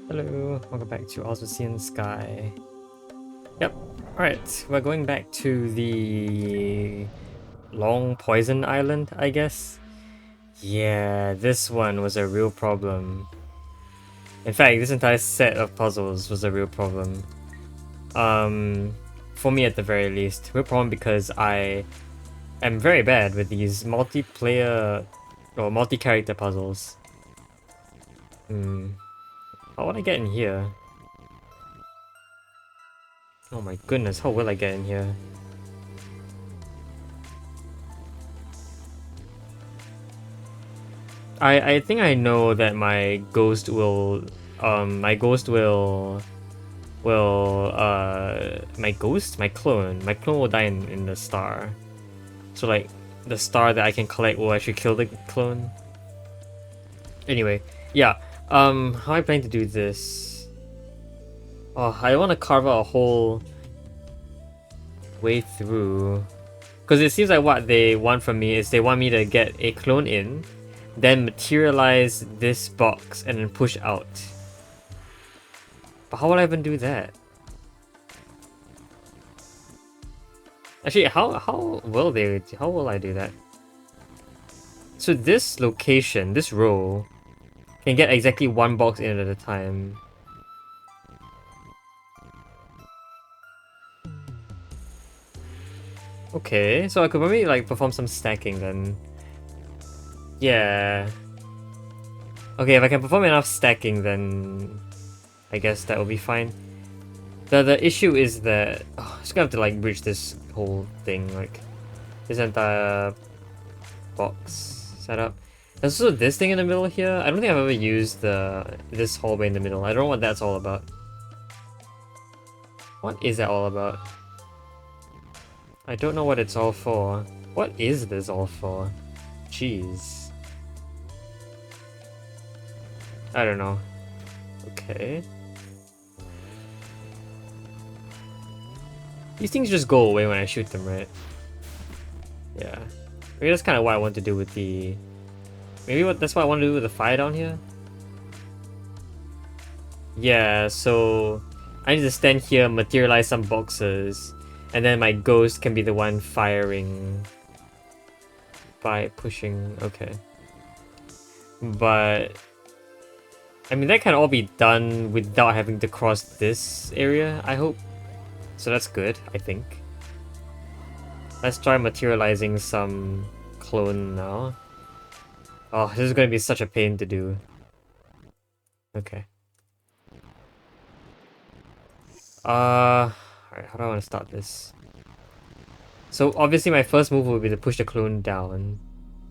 Hello, welcome back to Osmocean Sky. Yep, alright, we're going back to the Long Poison Island, I guess. Yeah, this one was a real problem. In fact, this entire set of puzzles was a real problem. For me at the very least. Real problem because I am very bad with these multiplayer or multi-character puzzles. What would I get in here? Oh my goodness, how will I get in here? I think I know that my ghost will my clone will die in the star. So like the star that I can collect will actually kill the clone. Anyway, yeah. How I plan to do this? Oh, I want to carve out a whole way through. Because it seems like what they want from me is they want me to get a clone in, then materialize this box and then push out. But how will I even do that? Actually, how will I do that? So this location, this row, can get exactly one box in at a time. Okay, so I could probably like perform some stacking then. Yeah. Okay, if I can perform enough stacking, then I guess that will be fine. The issue is that I'm just gonna have to like bridge this whole thing, like this entire box setup. There's also this thing in the middle here. I don't think I've ever used this hallway in the middle. I don't know what that's all about. What is that all about? I don't know what it's all for. What is this all for? Jeez. I don't know. Okay. These things just go away when I shoot them, right? Yeah. Maybe that's kind of what I want to do with the... that's what I want to do with the fire down here? Yeah, so... I need to stand here, materialize some boxes, and then my ghost can be the one firing by pushing... Okay. But... I mean, that can all be done without having to cross this area, I hope. So that's good, I think. Let's try materializing some clone now. Oh, this is going to be such a pain to do. Okay. Alright, how do I want to start this? So obviously my first move will be to push the clone down.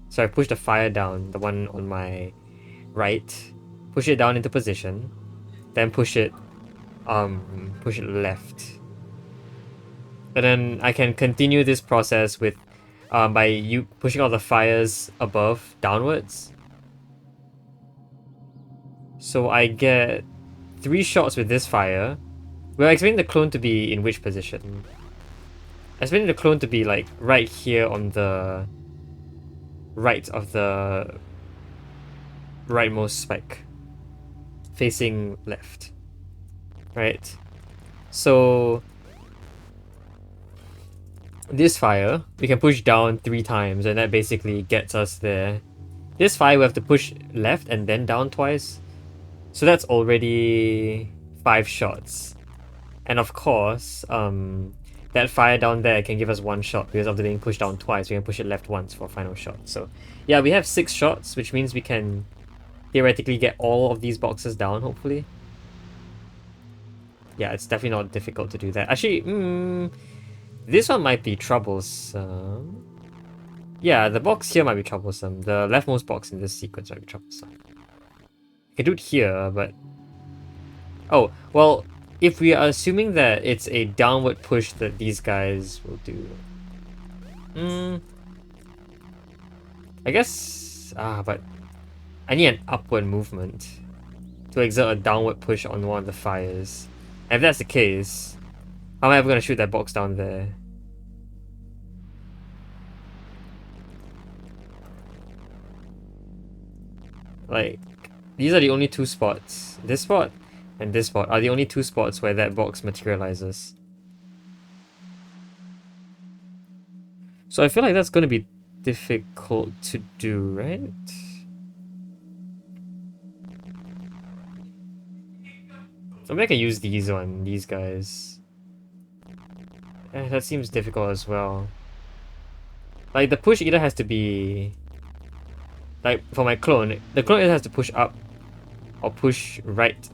So I push the fire down, the one on my right. Push it down into position. Then push it left. And then I can continue this process with by you pushing all the fires above downwards. So I get 3 shots with this fire. We're expecting the clone to be in which position? Expecting the clone to be like right here on the right of the rightmost spike. Facing left. Right? So this fire, we can push down 3 times and that basically gets us there. This fire we have to push left and then down twice. So that's already 5 shots. And of course, that fire down there can give us 1 shot because after being pushed down twice, we can push it left once for a final shot. So yeah, we have 6 shots, which means we can theoretically get all of these boxes down, hopefully. Yeah, it's definitely not difficult to do that. Actually, this one might be troublesome. Yeah, the box here might be troublesome. The leftmost box in this sequence might be troublesome. I can do it here, but... Oh, well, if we are assuming that it's a downward push that these guys will do... I guess... but... I need an upward movement to exert a downward push on one of the fires. And if that's the case, how am I ever going to shoot that box down there? Like, these are the only 2 spots. This spot and this spot are the only two spots where that box materializes. So I feel like that's going to be difficult to do, right? So maybe I can use these on these guys. That seems difficult as well. Like, the push either has to be... Like, for my clone, the clone either has to push up or push right.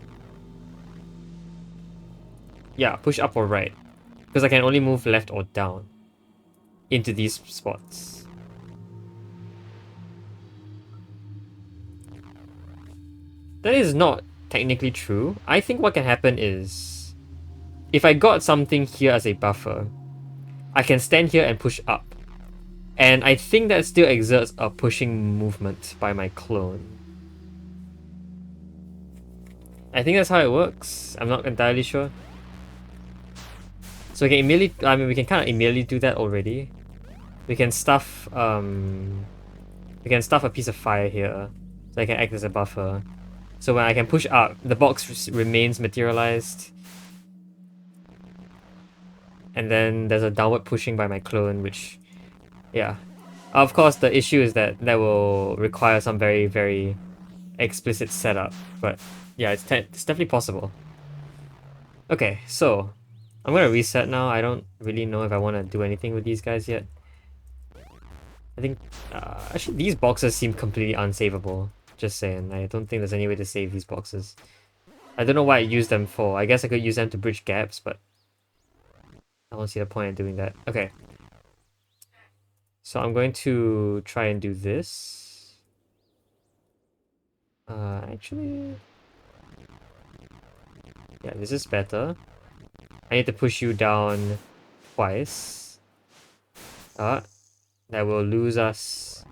Yeah, push up or right. Because I can only move left or down into these spots. That is not technically true. I think what can happen is, if I got something here as a buffer, I can stand here and push up. And I think that still exerts a pushing movement by my clone. I think that's how it works. I'm not entirely sure. So we can immediately, I mean, we can kind of immediately do that already. We can stuff a piece of fire here, so I can act as a buffer. So when I can push up, the box remains materialized. And then there's a downward pushing by my clone, which, yeah. Of course, the issue is that will require some very, very explicit setup. But yeah, it's definitely possible. Okay, so I'm gonna reset now. I don't really know if I want to do anything with these guys yet. I think, actually these boxes seem completely unsavable. Just saying, I don't think there's any way to save these boxes. I don't know why I use them for. I guess I could use them to bridge gaps, but I don't see the point in doing that. Okay. So I'm going to try and do this. Actually... Yeah, this is better. I need to push you down twice. That will lose us.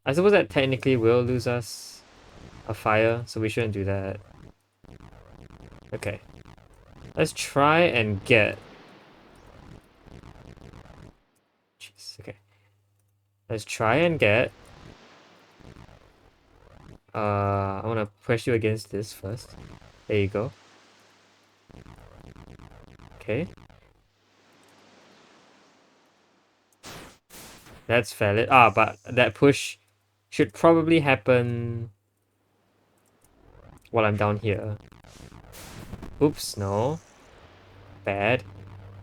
I suppose that technically will lose us a fire, so we shouldn't do that. Okay. Let's try and get... Jeez, okay. Let's try and get... I want to press you against this first. There you go. Okay. That's valid. But that push should probably happen while I'm down here. Oops, no. Bad.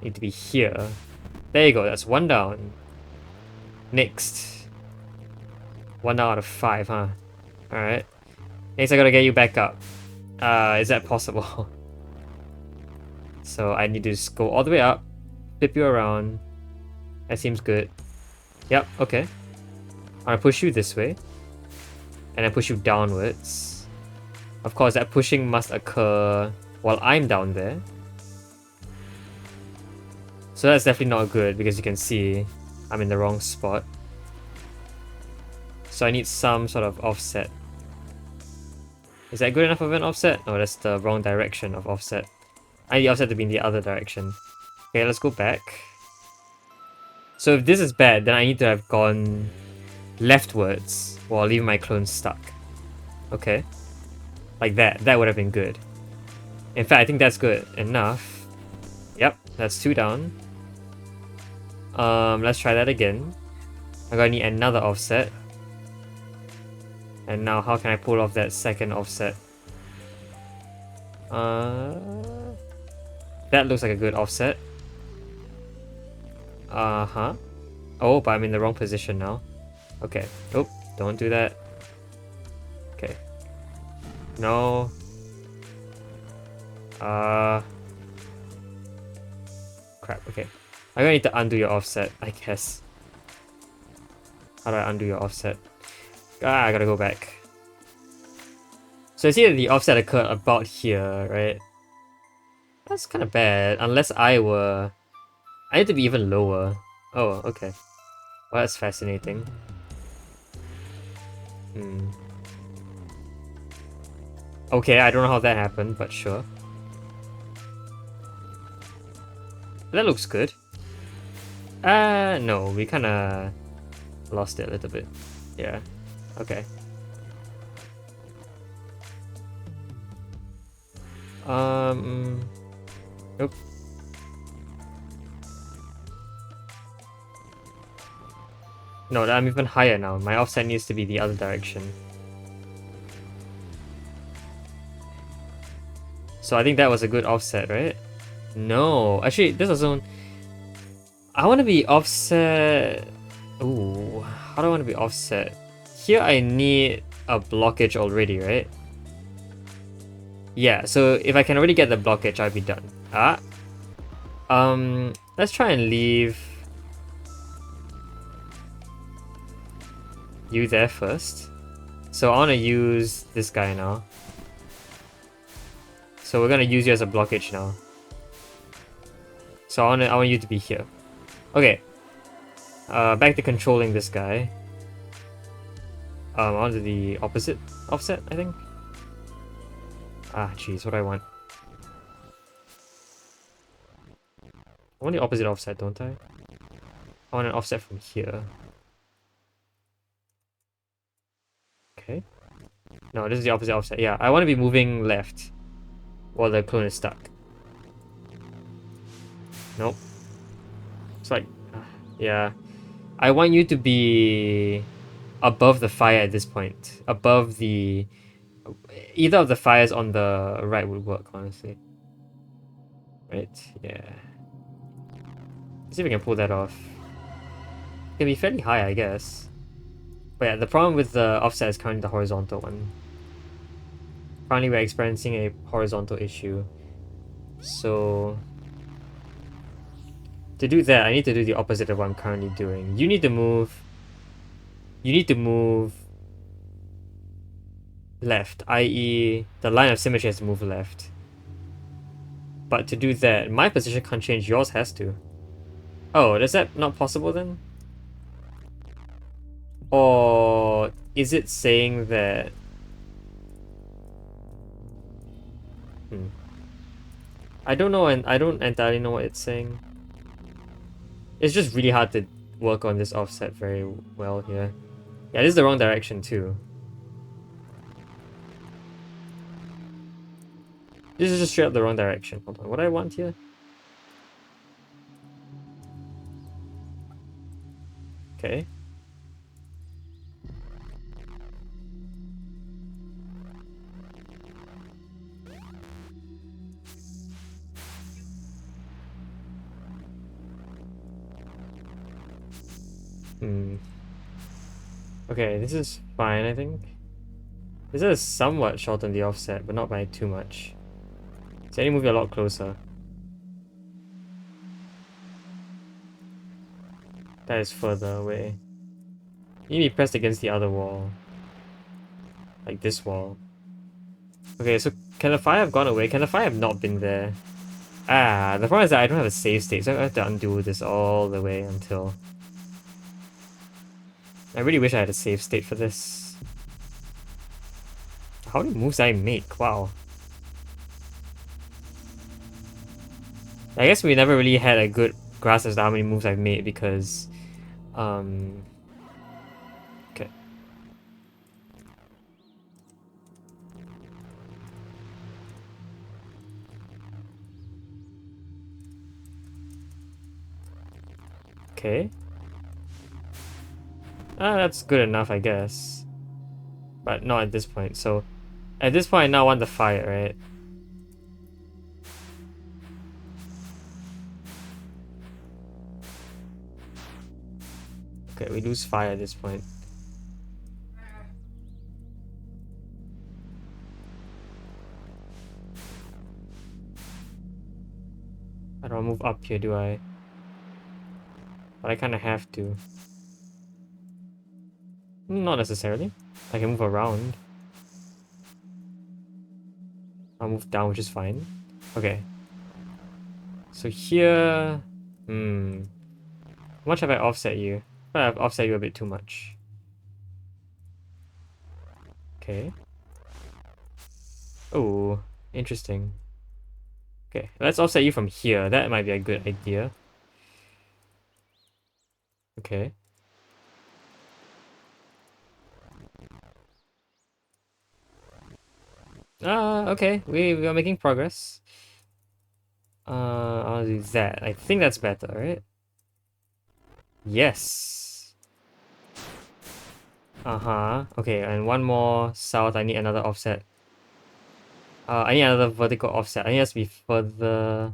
Need to be here. There you go, that's one down. Next. 1 out of 5, huh? Alright. Next I gotta get you back up. Is that possible? So I need to just go all the way up, flip you around. That seems good. Yep, okay. I'm gonna push you this way. And then push you downwards. Of course, that pushing must occur while I'm down there. So that's definitely not good because you can see I'm in the wrong spot. So I need some sort of offset. Is that good enough of an offset? No, that's the wrong direction of offset. I need the offset to be in the other direction. Okay, let's go back. So if this is bad, then I need to have gone leftwards while leaving my clone stuck. Okay. Like that. That would have been good. In fact, I think that's good enough. Yep, that's 2 down. Let's try that again. I'm gonna need another offset. And now how can I pull off that second offset? That looks like a good offset. Uh-huh. Oh, but I'm in the wrong position now. Okay. Oh, don't do that. Okay. No. Crap, okay. I'm gonna need to undo your offset, I guess. How do I undo your offset? I gotta go back. So I see that the offset occurred about here, right? That's kind of bad, unless I need to be even lower. Oh, okay. Well, that's fascinating. Okay, I don't know how that happened, but sure. That looks good. No, we kinda lost it a little bit. Yeah. Okay. Nope. No, I'm even higher now. My offset needs to be the other direction. So I think that was a good offset, right? No, actually, this also. I want to be offset. Ooh, how do I want to be offset? Here I need a blockage already, right? Yeah, so if I can already get the blockage, I'll be done. Let's try and leave you there first. So I want to use this guy now. So we're gonna use you as a blockage now. So I want you to be here. Okay. Back to controlling this guy. Onto the opposite offset, I think. Ah, jeez, what do I want? I want the opposite offset, don't I? I want an offset from here. Okay. No, this is the opposite offset. Yeah, I want to be moving left while the clone is stuck. Nope. It's like, yeah. I want you to be above the fire at this point. Above the... Either of the fires on the right would work, honestly. Right? Yeah. Let's see if we can pull that off. It can be fairly high, I guess. But yeah, the problem with the offset is currently the horizontal one. Currently we're experiencing a horizontal issue. So... To do that, I need to do the opposite of what I'm currently doing. You need to move... You need to move... left, i.e. the line of symmetry has to move left. But to do that, my position can't change, yours has to. Oh, is that not possible then? Or is it saying that... I don't know, and I don't entirely know what it's saying. It's just really hard to work on this offset very well here. Yeah, this is the wrong direction too. This is just straight up the wrong direction. Hold on, what do I want here? Okay. Okay, this is fine, I think. This is somewhat shorten the offset, but not by too much. So I need to move it a lot closer. That is further away. You need to be pressed against the other wall. Like this wall. Okay, so can the fire have gone away? Can the fire have not been there? Ah, the problem is that I don't have a save state, so I have to undo this all the way until... I really wish I had a save state for this. How many moves I make? Wow. I guess we never really had a good grasp as to how many moves I've made because... Okay. Okay. That's good enough, I guess. But not at this point, so... At this point, I now want the fire, right? Okay, we lose fire at this point. I don't move up here, do I? But I kind of have to. Not necessarily. I can move around. I'll move down, which is fine. Okay. So here... How much have I offset you? I've offset you a bit too much. Okay. Oh, interesting. Okay, let's offset you from here. That might be a good idea. Okay. Okay, we are making progress. I'll do that. I think that's better, right? Yes. Uh-huh. Okay, and one more south. I need another offset. I need another vertical offset. I need us to be further.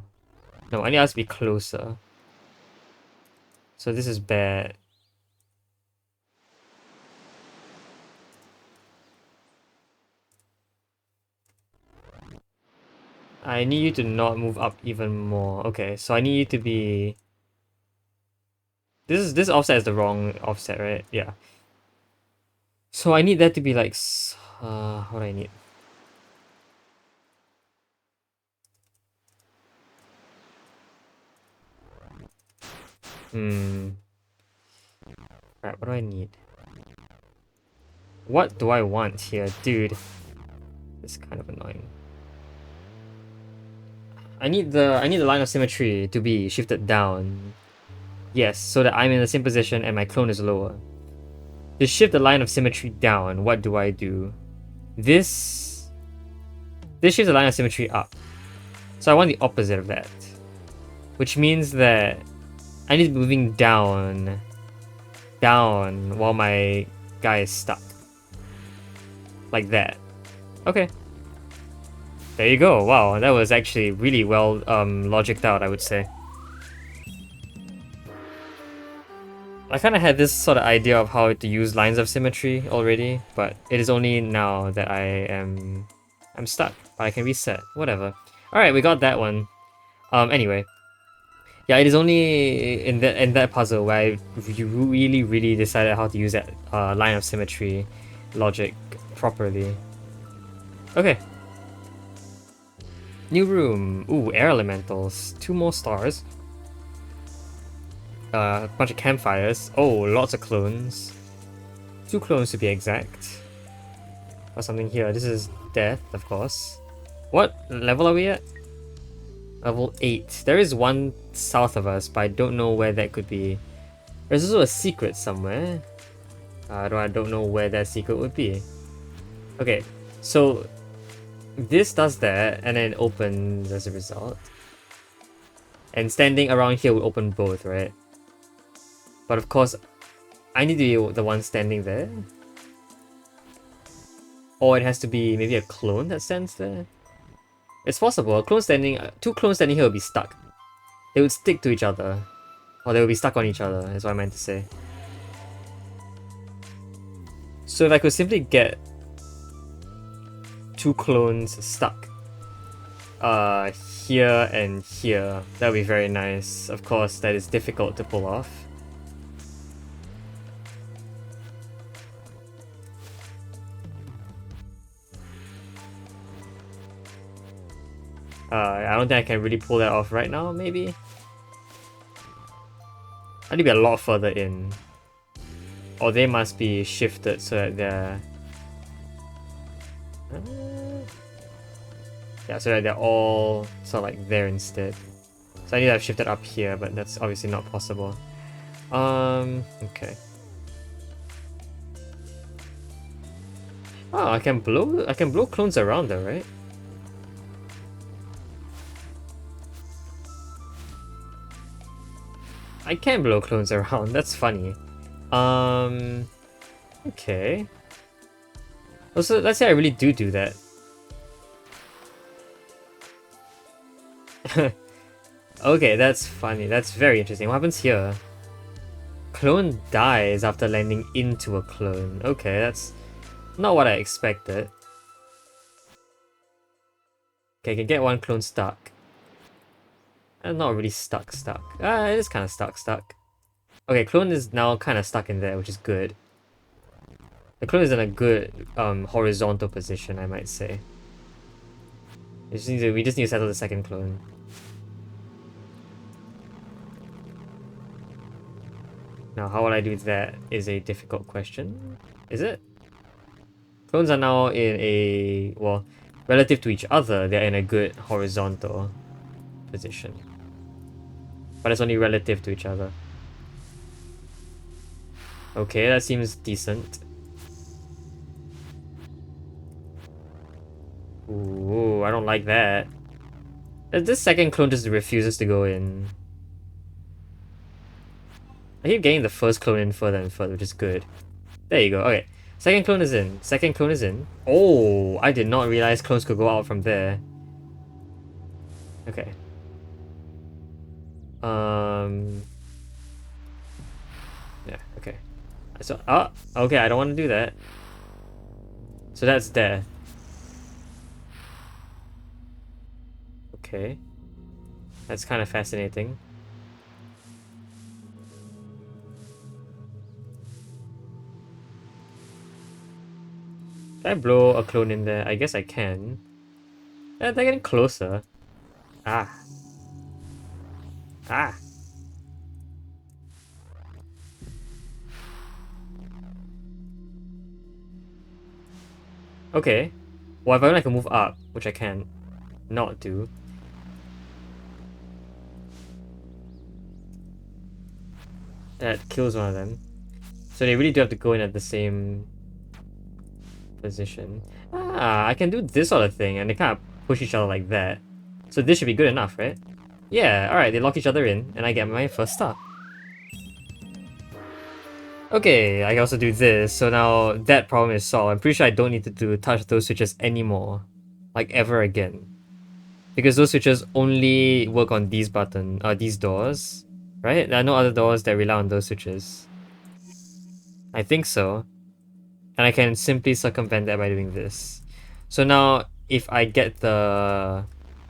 No, I need us to be closer. So this is bad. I need you to not move up even more. Okay, so I need you to be. This offset is the wrong offset, right? Yeah. So I need that to be like. What do I need? Hmm. Right, what do I need? What do I want here, dude? It's kind of annoying. I need the line of symmetry to be shifted down. Yes, so that I'm in the same position and my clone is lower. To shift the line of symmetry down, what do I do? This shifts the line of symmetry up. So I want the opposite of that. Which means that I need to be moving down while my guy is stuck. Like that. Okay. There you go. Wow, that was actually really well logicked out, I would say. I kind of had this sort of idea of how to use lines of symmetry already, but it is only now that I'm stuck. But I can reset. Whatever. Alright, we got that one. Anyway. Yeah, it is only in that puzzle where I really decided how to use that line of symmetry logic properly. Okay. New room. Ooh, air elementals. 2 more stars. A bunch of campfires. Oh, lots of clones. 2 clones to be exact. Or something here. This is death, of course. What level are we at? Level 8. There is one south of us, but I don't know where that could be. There's also a secret somewhere. I don't know where that secret would be. Okay, so this does that, and then opens as a result. And standing around here will open both, right? But of course, I need to be the one standing there. Or it has to be maybe a clone that stands there. It's possible. Two clones standing here will be stuck. They would stick to each other. Or they would be stuck on each other, is what I meant to say. So if I could simply get 2 clones stuck here and here, that would be very nice. Of course, that is difficult to pull off. I don't think I can really pull that off right now, maybe? I need to be a lot further in. Or they must be shifted so that they're... yeah, so that they're all sort of like there instead. So I need to have shifted up here, but that's obviously not possible. Okay. Oh, I can blow clones around though, right? I can blow clones around, that's funny. Okay. Also, let's say I really do that. Okay, that's funny. That's very interesting. What happens here? Clone dies after landing into a clone. Okay, that's not what I expected. Okay, I can get one clone stuck. Not really stuck. It is kind of stuck. Okay, clone is now kind of stuck in there, which is good. The clone is in a good horizontal position, I might say. We just need to settle the second clone. Now, how will I do that is a difficult question. Is it? Clones are now in a... well, relative to each other, they're in a good horizontal position. But it's only relative to each other. Okay, that seems decent. Ooh, I don't like that. This second clone just refuses to go in. I keep getting the first clone in further and further, which is good. There you go. Okay. Second clone is in. Second clone is in. Oh, I did not realize clones could go out from there. Okay. Yeah, okay. So, okay, I don't want to do that. So that's there. Okay. That's kind of fascinating. Can I blow a clone in there? I guess I can. They're getting closer. Ah. Ah. Okay. Well, if I can move up, which I can not do. That kills one of them. So they really do have to go in at the same position. Ah, I can do this sort of thing, and they kind of push each other like that. So this should be good enough, right? Yeah, alright, they lock each other in, and I get my first star. Okay, I can also do this, so now that problem is solved. I'm pretty sure I don't need to touch those switches anymore. Like, ever again. Because those switches only work on these these doors. Right? There are no other doors that rely on those switches. I think so. And I can simply circumvent that by doing this. So now, if I get the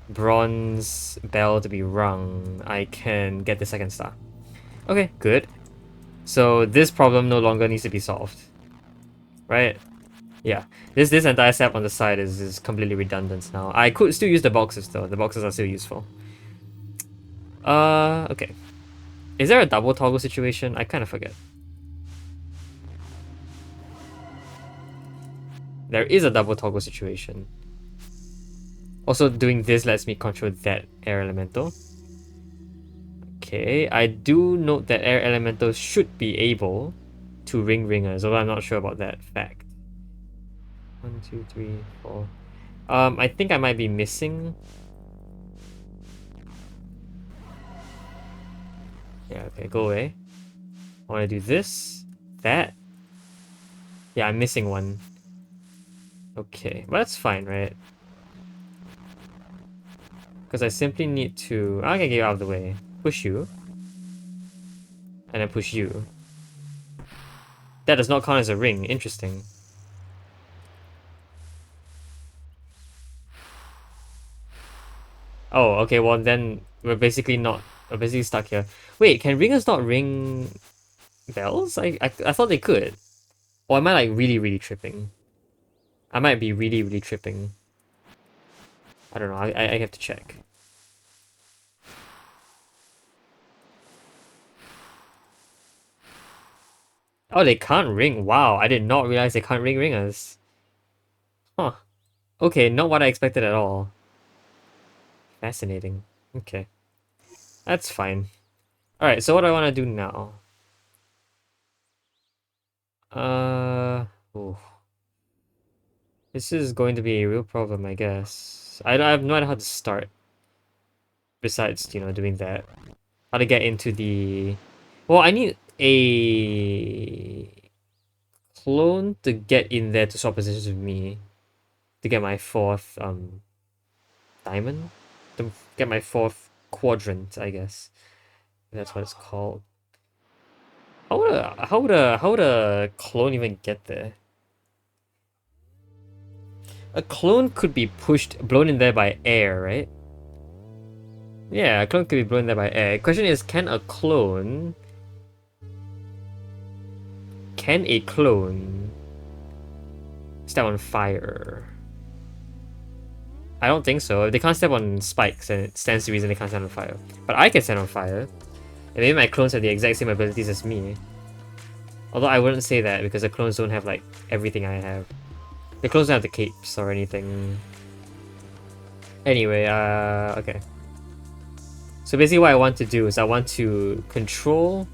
bronze bell to be rung, I can get the second star. Okay, good. So this problem no longer needs to be solved. Right? Yeah. This entire step on the side is completely redundant now. I could still use the boxes though. The boxes are still useful. Okay. Is there a double toggle situation? I kind of forget. There is a double toggle situation. Also, doing this lets me control that air elemental. Okay, I do note that air elementals should be able to ring ringers, although I'm not sure about that fact. 1, 2, 3, 4. I think I might be missing. Yeah, okay, go away. I want to do this, that. Yeah, I'm missing one. Okay, but that's fine, right? Because I simply need to... I can get out of the way. Push you. And then push you. That does not count as a ring. Interesting. Oh, okay, well then we're basically stuck here. Wait, can ringers not ring bells? I thought they could. Or am I like really tripping? I might be really tripping. I don't know, I have to check. Oh, they can't ring. Wow, I did not realize they can't ring ringers. Huh. Okay, not what I expected at all. Fascinating. Okay. That's fine. Alright, so what do I want to do now? Ooh. This is going to be a real problem, I guess. I have no idea how to start. Besides, you know, doing that. How to get into the... Well, I need a clone to get in there to swap positions with me. To get my fourth, diamond? To get my fourth quadrant, I guess. That's what it's called. How would a clone even get there? A clone could be blown in there by air, right? Yeah, a clone could be blown there by air. Question is, can a clone step on fire? I don't think so. If they can't step on spikes, then it stands to reason they can't stand on fire. But I can stand on fire. And maybe my clones have the exact same abilities as me. Although I wouldn't say that because the clones don't have like everything I have. The clones don't have the capes or anything. Anyway, okay. So basically what I want to do is I want to control...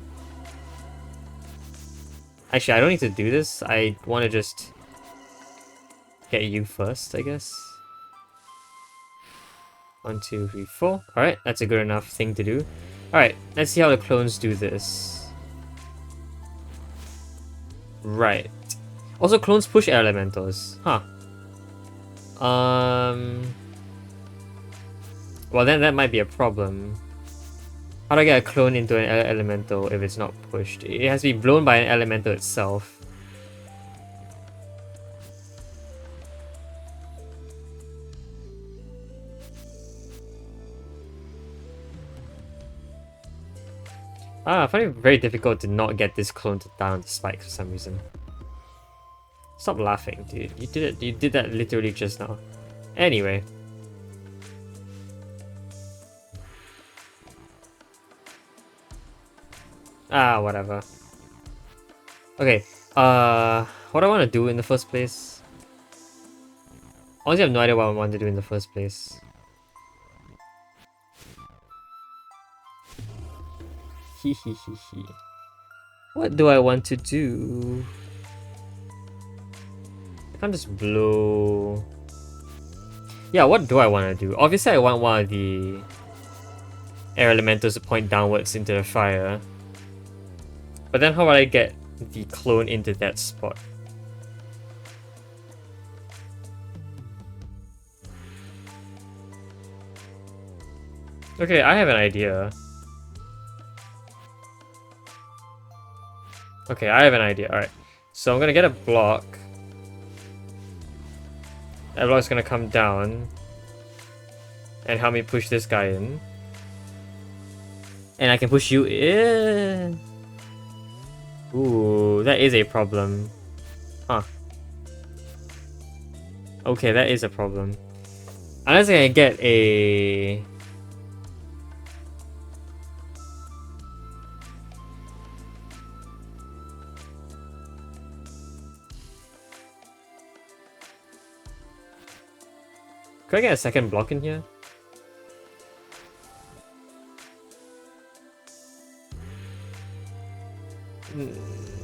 Actually, I don't need to do this. I want to just get you first, I guess. 1, 2, 3, 4. Alright, that's a good enough thing to do. Alright, let's see how the clones do this. Right. Also, clones push air elementals. Huh. Well, then that might be a problem. How do I get a clone into an elemental if it's not pushed? It has to be blown by an elemental itself. I find it very difficult to not get this clone to die on the spikes for some reason. Stop laughing, dude. You did it. You did that literally just now. Anyway. Whatever. Okay. What do I want to do in the first place? Honestly, I have no idea what I want to do in the first place. Hehehehe. What do I want to do? I can't just blow. Yeah, what do I want to do? Obviously, I want one of the air elementals to point downwards into the fire. But then how would I get the clone into that spot? Okay, I have an idea. Okay, I have an idea. Alright. So I'm gonna get a block. That block's gonna come down and help me push this guy in. And I can push you in. Ooh, that is a problem. Huh. Okay, that is a problem. Unless I can get a... Could I get a second block in here?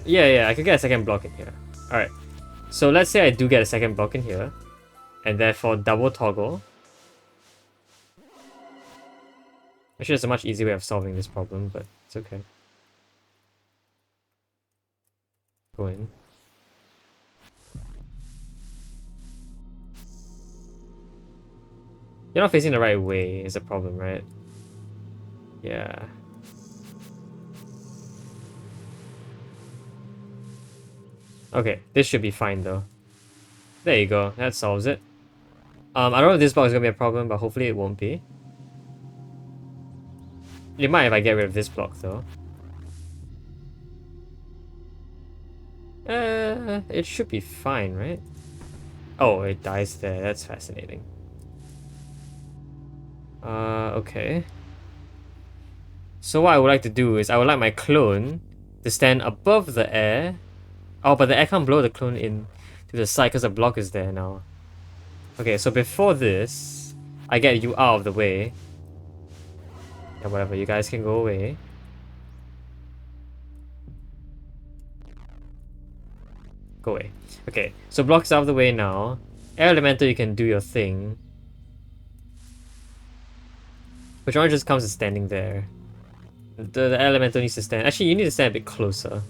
Yeah, I could get a second block in here. Alright. So let's say I do get a second block in here. And therefore double toggle. Actually, there's a much easier way of solving this problem, but it's okay. Go in. You're not facing the right way is a problem, right? Yeah. Okay, this should be fine though. There you go, that solves it. I don't know if this block is gonna be a problem, but hopefully it won't be. It might if I get rid of this block though. It should be fine, right? Oh, it dies there, that's fascinating. Okay. So what I would like to do is I would like my clone to stand above the air. Oh, but the air can't blow the clone in to the side because the block is there now. Okay, so before this, I get you out of the way. Yeah, whatever, you guys can go away. Go away. Okay, so block's out of the way now. Air Elemental, you can do your thing. Which one just comes and standing there? The Elemental needs to stand. Actually, you need to stand a bit closer.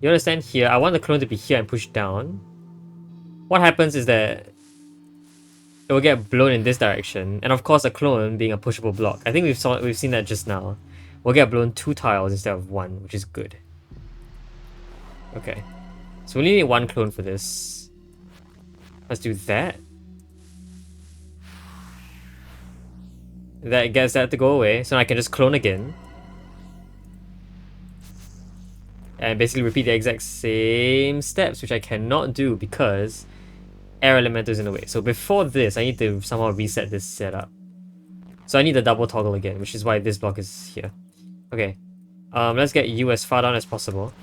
You want to stand here. I want the clone to be here and push down. What happens is that it will get blown in this direction, and of course, a clone being a pushable block. I think we've seen that just now. We'll get blown 2 tiles instead of 1, which is good. Okay, so we only need 1 clone for this. Let's do that. That gets that to go away, so I can just clone again. And basically repeat the exact same steps, which I cannot do because air elemental is in the way. So before this, I need to somehow reset this setup. So I need the double toggle again, which is why this block is here. Okay, let's get you as far down as possible.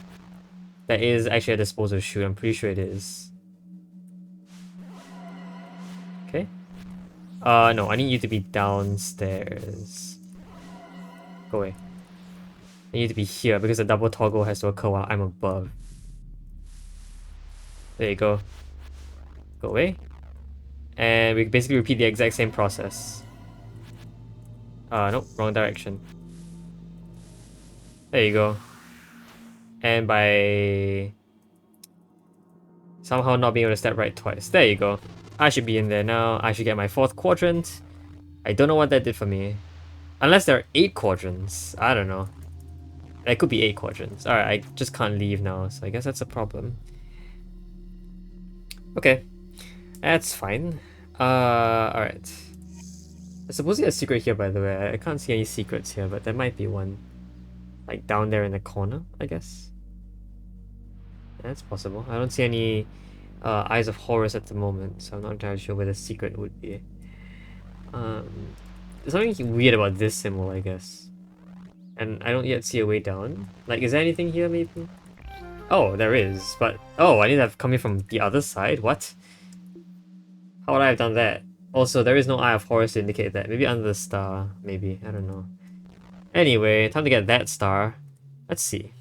That is actually a disposal chute, I'm pretty sure it is. Okay. No, I need you to be downstairs. Go away. I need to be here because the double toggle has to occur while I'm above. There you go. Go away. And we basically repeat the exact same process. Nope, wrong direction. There you go. And by somehow not being able to step right twice. There you go. I should be in there now. I should get my 4th quadrant. I don't know what that did for me. Unless there are 8 quadrants. I don't know. There could be 8 quadrants. Alright, I just can't leave now, so I guess that's a problem. Okay. That's fine. Alright. There's supposedly a secret here, by the way. I can't see any secrets here, but there might be one. Like down there in the corner, I guess. That's possible. I don't see any Eyes of Horus at the moment, so I'm not entirely sure where the secret would be. There's something weird about this symbol, I guess. And I don't yet see a way down. Like, is there anything here, maybe? Oh, there is, but... Oh, I need to have come in from the other side? What? How would I have done that? Also, there is no Eye of Horus to indicate that. Maybe under the star, maybe. I don't know. Anyway, time to get that star. Let's see.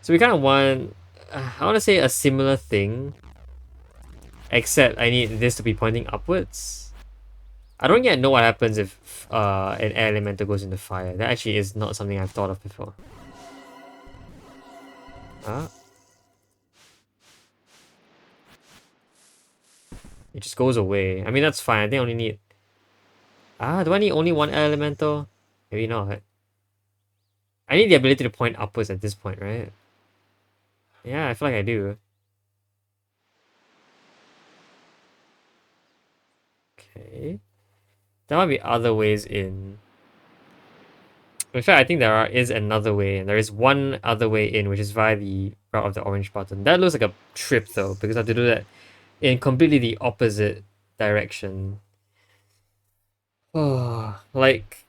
So we kind of want... I want to say a similar thing. Except I need this to be pointing upwards. I don't yet know what happens if an air elemental goes into fire. That actually is not something I've thought of before. It just goes away. I mean, that's fine. I think I only need... do I need only one air elemental? Maybe not. I need the ability to point upwards at this point, right? Yeah, I feel like I do. Okay. There might be other ways in. In fact, I think is another way, and there is one other way in, which is via the route of the orange button. That looks like a trip, though, because I have to do that in completely the opposite direction. Oh, like...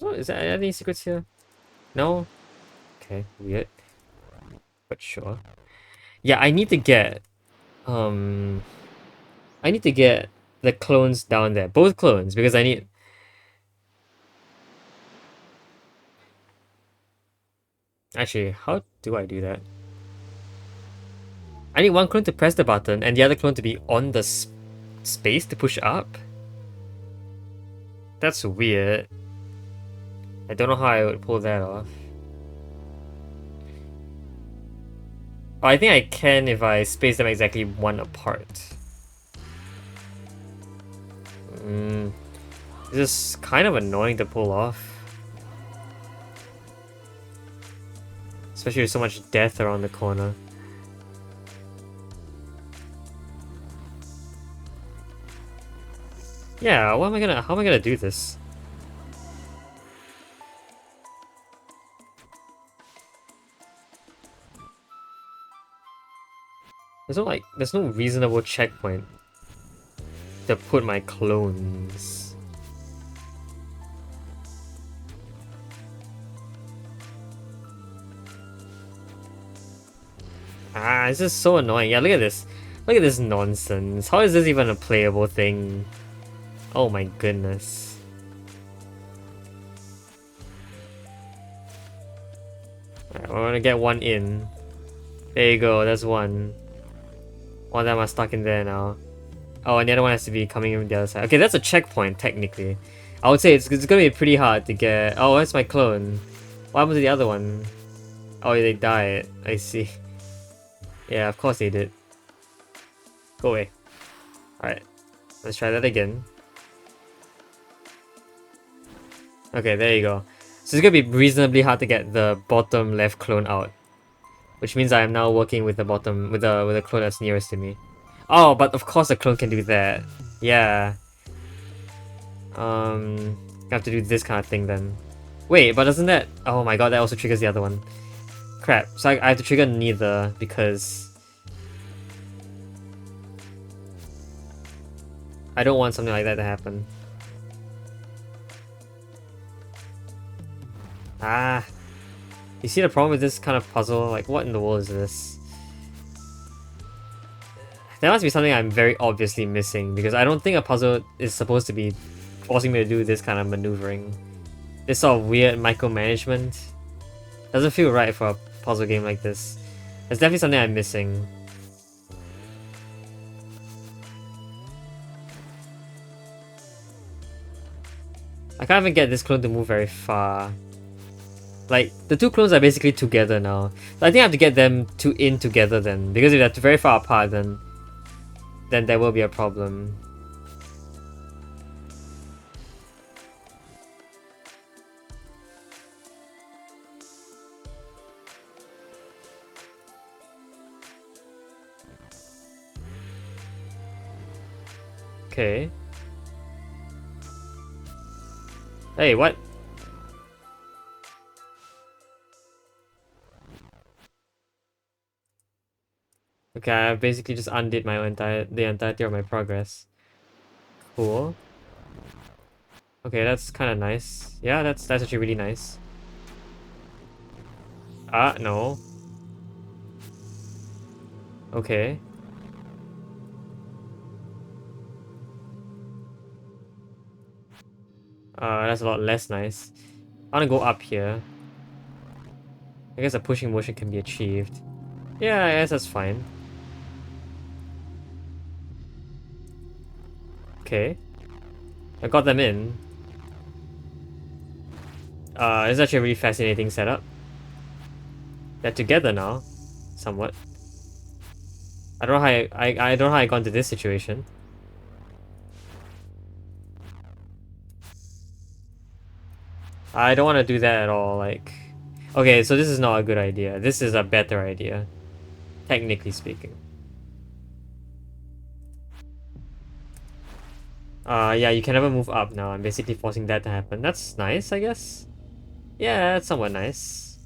Is there any secrets here? No? Okay, weird. But sure. Yeah, I need to get... I need to get the clones down there. Both clones, because I need... Actually, how do I do that? I need one clone to press the button and the other clone to be on the space to push up? That's weird. I don't know how I would pull that off. Oh, I think I can if I space them exactly one apart. This is kind of annoying to pull off. Especially with so much death around the corner. Yeah, how am I gonna do this? There's no reasonable checkpoint to put my clones. It's just so annoying. Yeah, look at this. Look at this nonsense. How is this even a playable thing? Oh my goodness. Alright, we're gonna get one in. There you go, that's one. One of them are stuck in there now. Oh, and the other one has to be coming in from the other side. Okay, that's a checkpoint, technically. I would say it's gonna be pretty hard to get... Oh, that's my clone. What happened to the other one? Oh, they died. I see. Yeah, of course they did. Go away. Alright. Let's try that again. Okay, there you go. So it's gonna be reasonably hard to get the bottom left clone out. Which means I am now working with the bottom... with the clone that's nearest to me. Oh, but of course the clone can do that. Yeah. I have to do this kind of thing then. Wait, but doesn't that... Oh my god, that also triggers the other one. Crap. So I have to trigger neither because... I don't want something like that to happen. You see the problem with this kind of puzzle? Like, what in the world is this? There must be something I'm very obviously missing, because I don't think a puzzle is supposed to be forcing me to do this kind of maneuvering. This sort of weird micromanagement doesn't feel right for a puzzle game like this. There's definitely something I'm missing. I can't even get this clone to move very far. Like, the two clones are basically together now. So I think I have to get them in together then. Because if they're very far apart, then there will be a problem. Okay. Hey, what? Okay, I basically just undid the entirety of my progress. Cool. Okay, that's kind of nice. Yeah, that's actually really nice. No. Okay. That's a lot less nice. I wanna go up here. I guess a pushing motion can be achieved. Yeah, I guess that's fine. Okay. I got them in. It's actually a really fascinating setup. They're together now, somewhat. I don't know how I don't know how I got into this situation. I don't want to do that at all. Like, okay, so this is not a good idea. This is a better idea, technically speaking. Yeah, you can never move up now. I'm basically forcing that to happen. That's nice, I guess. Yeah, that's somewhat nice.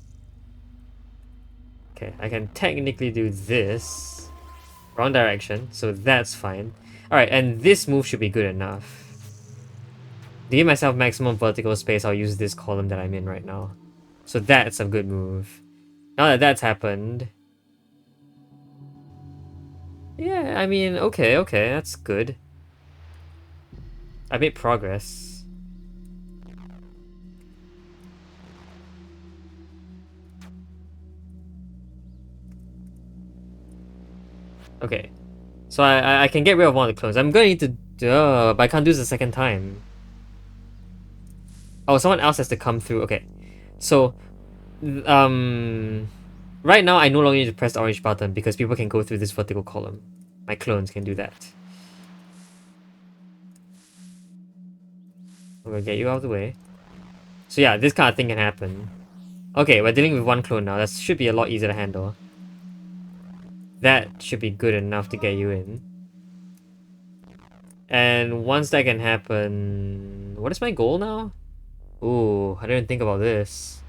Okay, I can technically do this. Wrong direction, so that's fine. Alright, and this move should be good enough. To give myself maximum vertical space, I'll use this column that I'm in right now. So that's a good move. Now that that's happened... Yeah, I mean, okay, that's good. I made progress. Okay. So I can get rid of one of the clones. I'm gonna need to... but I can't do this a second time. Oh, someone else has to come through. Okay. So, right now I no longer need to press the orange button because people can go through this vertical column. My clones can do that. I'm gonna get you out of the way. So yeah, this kind of thing can happen. Okay, we're dealing with one clone now. That should be a lot easier to handle. That should be good enough to get you in. And once that can happen... What is my goal now? Ooh, I didn't think about this.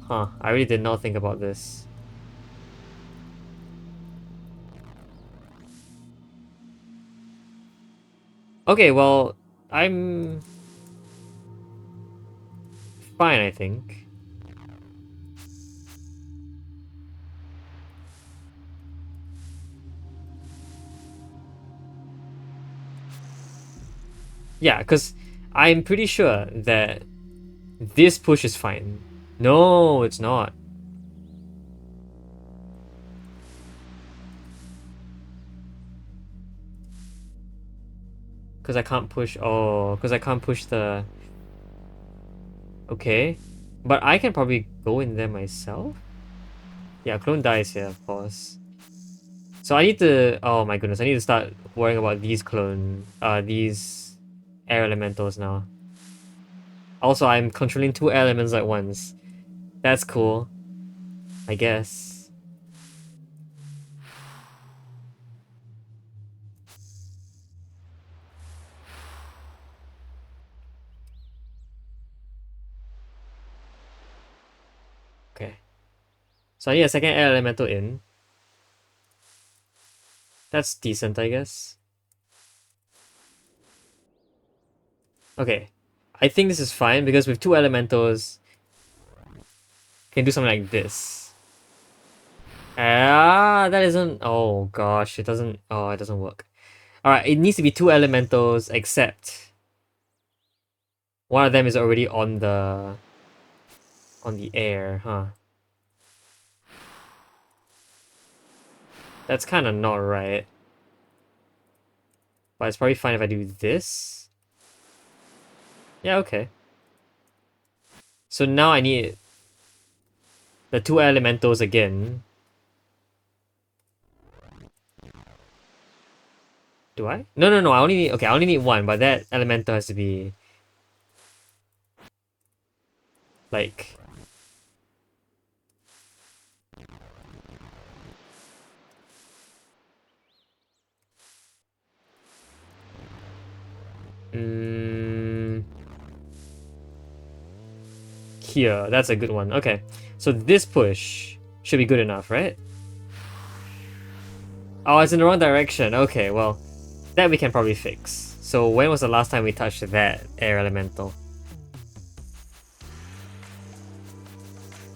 Huh, I really did not think about this. Okay, well, I'm fine, I think. Yeah, because I'm pretty sure that this push is fine. No, it's not. Because I can't push... Oh, because I can't push the... Okay. But I can probably go in there myself? Yeah, clone dies here, of course. So I need to... Oh my goodness, I need to start worrying about these air elementals now. Also, I'm controlling two elements at once. That's cool. I guess. Okay. So I need a second air elemental in. That's decent, I guess. Okay. I think this is fine because with two elementals, can do something like this. That isn't... Oh gosh, it doesn't... Oh, it doesn't work. Alright, it needs to be two elementals except one of them is already on the air, huh? That's kind of not right. But it's probably fine if I do this. Yeah, okay. So now I need the 2 elementals again. Do I? No, no, no. I only need. Okay, I only need 1, but that elemental has to be like. Mm, here. That's a good one. Okay, so this push should be good enough, right? Oh, it's in the wrong direction. Okay, well, that we can probably fix. So when was the last time we touched that air elemental?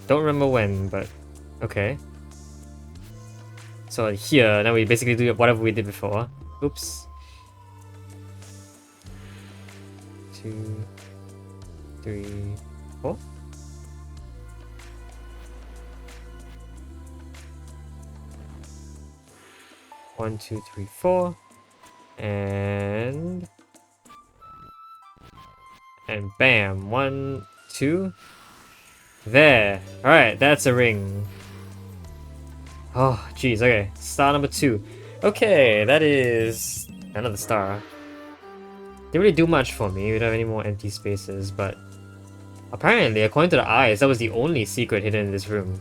Don't remember when, but okay. So here, now we basically do whatever we did before. Oops. 2, 3, 4. One, two, three, 4. And bam. 1, 2. There. Alright, that's a ring. Oh, jeez, okay. Star number 2. Okay, that is another star. Didn't really do much for me. We don't have any more empty spaces, but apparently, according to the eyes, that was the only secret hidden in this room.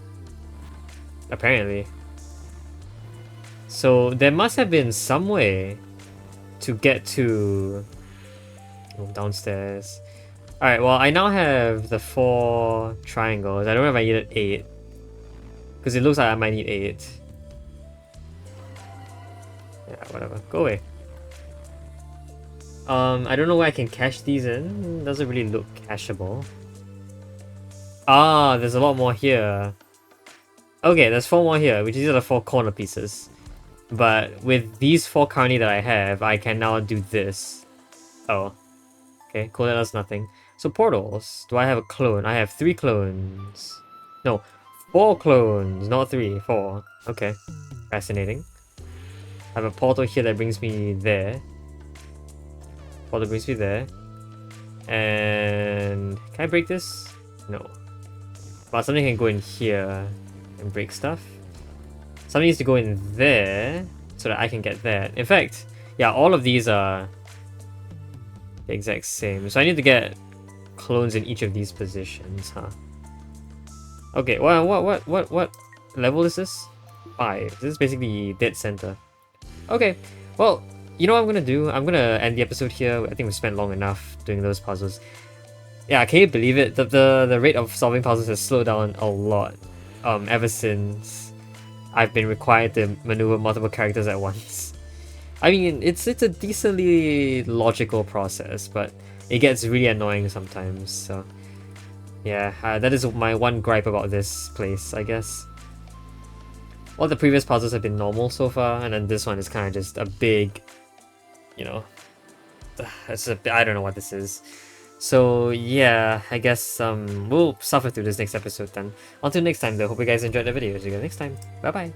Apparently. So there must have been some way to get to downstairs. Alright, well, I now have the 4 triangles. I don't know if I needed 8. Because it looks like I might need 8. Yeah, whatever. Go away. I don't know where I can cache these in. Doesn't really look cacheable. Ah, there's a lot more here. Okay, there's 4 more here, which is the 4 corner pieces. But with these 4 currently that I have, I can now do this. Oh. Okay, cool, that does nothing. So portals. Do I have a clone? I have 3 clones. No, 4 clones, not 3, 4. Okay, fascinating. I have a portal here that brings me there. Portal brings me there. And can I break this? No. But something can go in here and break stuff. Something needs to go in there so that I can get that. In fact, yeah, all of these are the exact same. So I need to get clones in each of these positions, huh? Okay, well, what level is this? 5. This is basically dead center. Okay, well, you know what I'm gonna do? I'm gonna end the episode here. I think we spent long enough doing those puzzles. Yeah, can you believe it? The rate of solving puzzles has slowed down a lot. Ever since I've been required to maneuver multiple characters at once. I mean, it's a decently logical process, but it gets really annoying sometimes. So yeah, that is my one gripe about this place, I guess. All the previous puzzles have been normal so far, and then this one is kind of just a big, you know, it's I don't know what this is. So yeah, I guess we'll suffer through this next episode then. Until next time though, hope you guys enjoyed the video. See you guys next time. Bye bye.